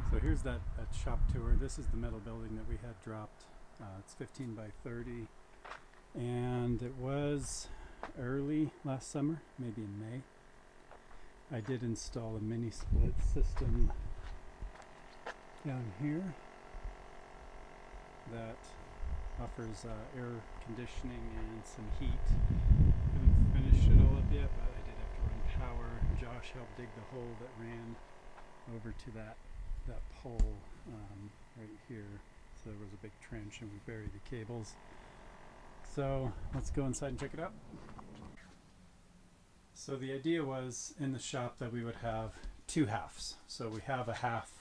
So here's that shop tour. This is the metal building that we had dropped. It's 15 by 30, and it was early last summer, maybe in May. I did install a mini split system down here that offers air conditioning and some heat. Haven't finished it all up yet, but I did have to run power. Josh helped dig the hole that ran over to that pole right here. So there was a big trench and we buried the cables. So let's go inside and check it out. So the idea was in the shop that we would have two halves. So we have a half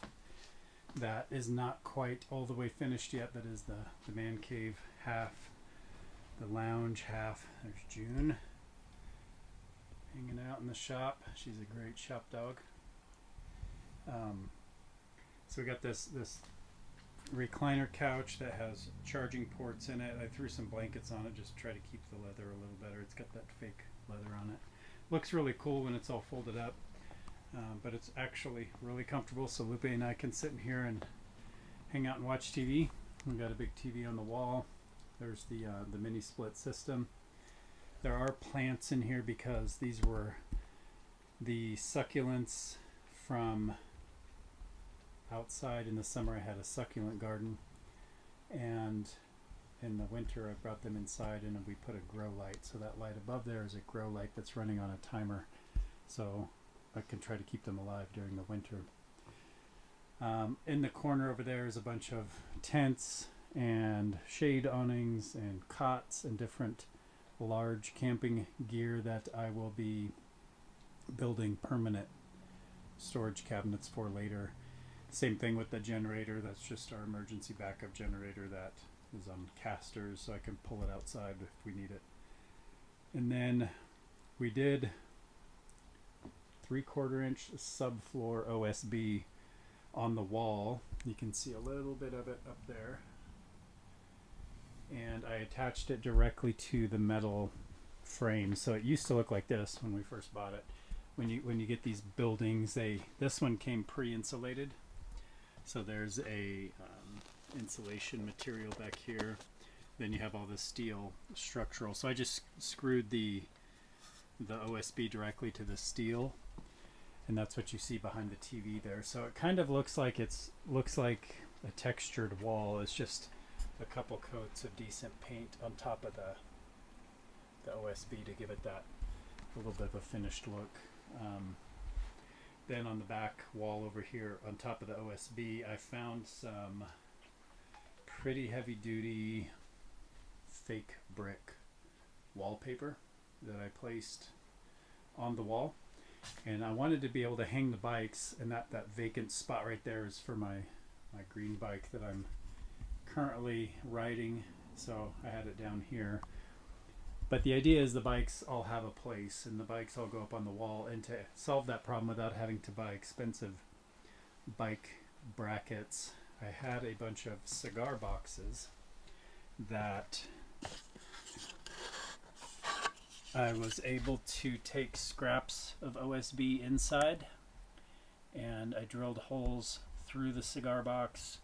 that is not quite all the way finished yet. That is the man cave half, the lounge half. There's June hanging out in the shop. She's a great shop dog. So we got this recliner couch that has charging ports in it. I threw some blankets on it just to try to keep the leather a little better. It's got that fake leather on it. Looks really cool when it's all folded up, but it's actually really comfortable. So Lupe and I can sit in here and hang out and watch TV. We've got a big TV on the wall. There's the mini split system. There are plants in here because these were the succulents from outside. In the summer I had a succulent garden, and in the winter I brought them inside and we put a grow light. So that light above there is a grow light that's running on a timer, so I can try to keep them alive during the winter. In the corner over there is a bunch of tents and shade awnings and cots and different large camping gear that I will be building permanent storage cabinets for later. Same thing with the generator. That's just our emergency backup generator that is on casters, so I can pull it outside if we need it. And then we did 3/4 inch subfloor OSB on the wall. You can see a little bit of it up there. And I attached it directly to the metal frame. So it used to look like this when we first bought it. When you get these buildings, this one came pre-insulated. So there's a insulation material back here. Then you have all this steel structural. So I just screwed the OSB directly to the steel, and that's what you see behind the TV there. So it kind of looks like a textured wall. It's just a couple coats of decent paint on top of the OSB to give it that a little bit of a finished look. Then on the back wall over here on top of the OSB, I found some pretty heavy duty fake brick wallpaper that I placed on the wall. And I wanted to be able to hang the bikes, and that vacant spot right there is for my green bike that I'm currently riding. So I had it down here. But the idea is the bikes all have a place, and the bikes all go up on the wall. And to solve that problem without having to buy expensive bike brackets, I had a bunch of cigar boxes that I was able to take scraps of OSB inside, and I drilled holes through the cigar box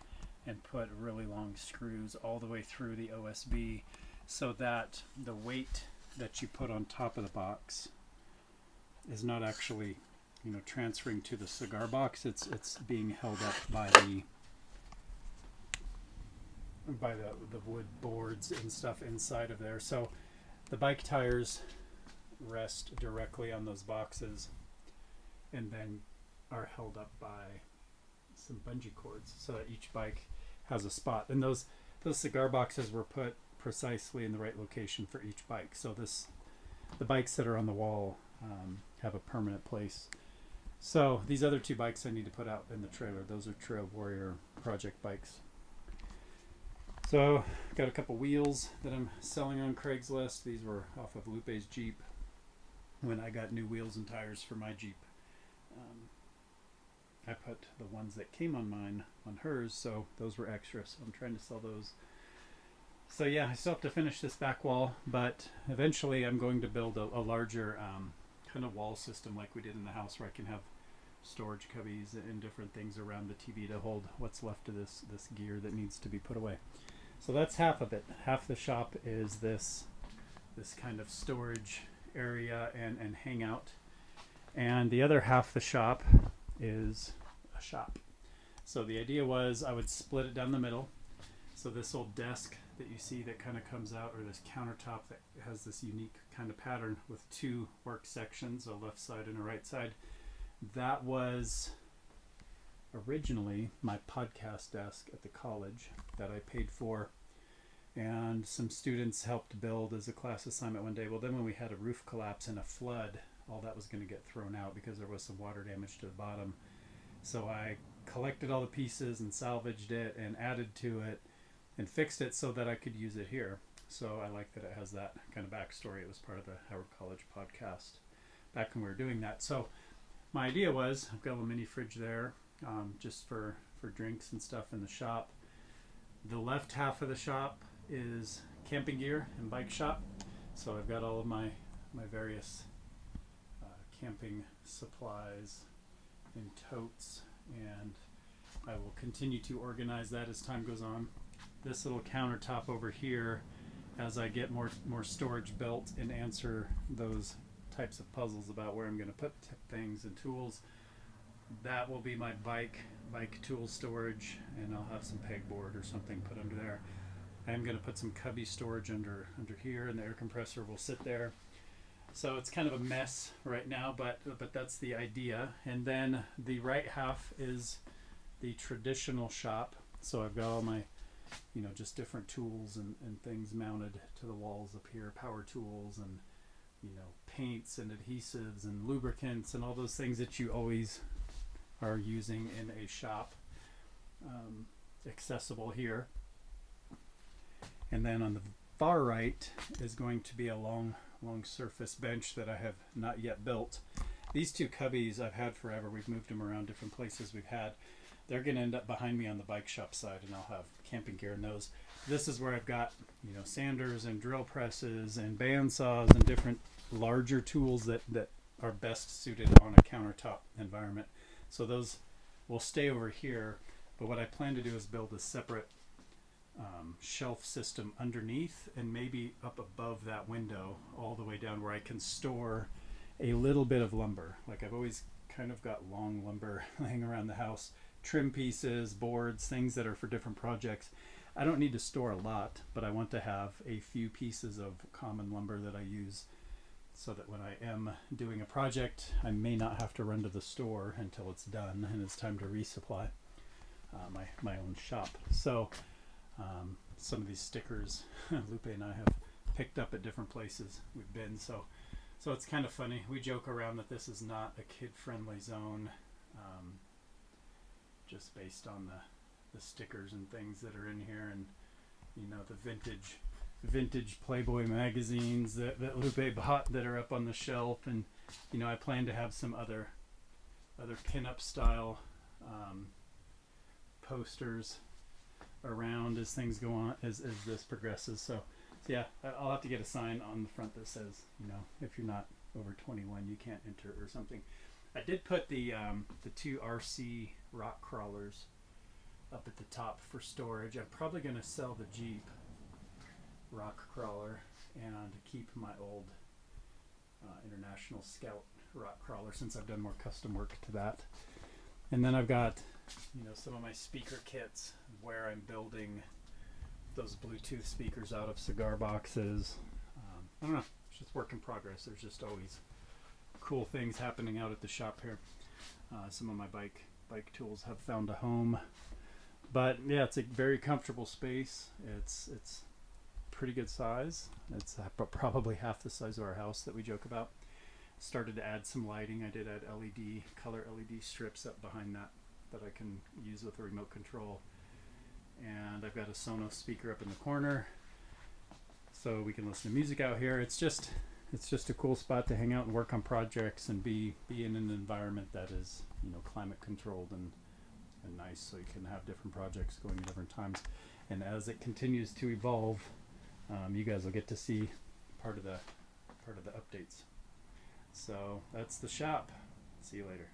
and put really long screws all the way through the OSB, so that the weight that you put on top of the box is not actually, transferring to the cigar box. It's being held up by the wood boards and stuff inside of there. So the bike tires rest directly on those boxes and then are held up by some bungee cords so that each bike has a spot. And those cigar boxes were put precisely in the right location for each bike. So the bikes that are on the wall have a permanent place. So these other two bikes I need to put out in the trailer. Those are Trail Warrior project bikes. So got a couple wheels that I'm selling on Craigslist. These were off of Lupe's Jeep when I got new wheels and tires for my Jeep. I put the ones that came on mine on hers, so those were extra, so I'm trying to sell those. So yeah, I still have to finish this back wall, but eventually I'm going to build a larger kind of wall system like we did in the house, where I can have storage cubbies and different things around the TV to hold what's left of this gear that needs to be put away. So that's half of it. Half the shop is this kind of storage area and hangout, and the other half the shop is a shop. So the idea was I would split it down the middle. So this old desk that you see that kind of comes out, or this countertop that has this unique kind of pattern with two work sections, a left side and a right side, that was originally my podcast desk at the college that I paid for, and some students helped build as a class assignment one day. Well, then when we had a roof collapse and a flood, all that was going to get thrown out because there was some water damage to the bottom. So I collected all the pieces and salvaged it and added to it and fixed it so that I could use it here. So I like that it has that kind of backstory. It was part of the Howard College podcast back when we were doing that. So my idea was, I've got a little mini fridge there, just for drinks and stuff in the shop. The left half of the shop is camping gear and bike shop. So I've got all of my various camping supplies in totes, and I will continue to organize that as time goes on. This little countertop over here, as I get more storage built and answer those types of puzzles about where I'm going to put things and tools, that will be my bike tool storage, and I'll have some pegboard or something put under there. I'm going to put some cubby storage under here, and the air compressor will sit there. So it's kind of a mess right now, but that's the idea. And then the right half is the traditional shop. So I've got all my, just different tools and things mounted to the walls up here, power tools and, paints and adhesives and lubricants and all those things that you always are using in a shop, accessible here. And then on the far right is going to be a long surface bench that I have not yet built. These two cubbies I've had forever. We've moved them around different places we've had. They're going to end up behind me on the bike shop side, and I'll have camping gear in those. This is where I've got, sanders and drill presses and bandsaws and different larger tools that are best suited on a countertop environment. So those will stay over here, but what I plan to do is build a separate shelf system underneath and maybe up above that window all the way down, where I can store a little bit of lumber. Like, I've always kind of got long lumber laying around the house, trim pieces, boards, things that are for different projects. I don't need to store a lot, but I want to have a few pieces of common lumber that I use so that when I am doing a project, I may not have to run to the store until it's done and it's time to resupply my own shop. So some of these stickers Lupe and I have picked up at different places we've been. So it's kind of funny. We joke around that this is not a kid-friendly zone, just based on the stickers and things that are in here, and the vintage Playboy magazines that Lupe bought that are up on the shelf, and I plan to have some other pinup style posters around as things go on, as this progresses. So yeah, I'll have to get a sign on the front that says, if you're not over 21, you can't enter, or something. I did put the two RC rock crawlers up at the top for storage. I'm probably going to sell the Jeep rock crawler and keep my old International Scout rock crawler, since I've done more custom work to that. And then I've got some of my speaker kits where I'm building those Bluetooth speakers out of cigar boxes. I don't know, it's just work in progress. There's just always cool things happening out at the shop here. Some of my bike tools have found a home, but yeah, it's a very comfortable space. It's pretty good size. It's probably half the size of our house that we joke about. Started to add some lighting. I did add color LED strips up behind that I can use with a remote control. And I've got a Sonos speaker up in the corner, so we can listen to music out here. It's just a cool spot to hang out and work on projects and be in an environment that is climate controlled and nice, so you can have different projects going at different times. And as it continues to evolve, you guys will get to see part of the updates. So that's the shop. See you later.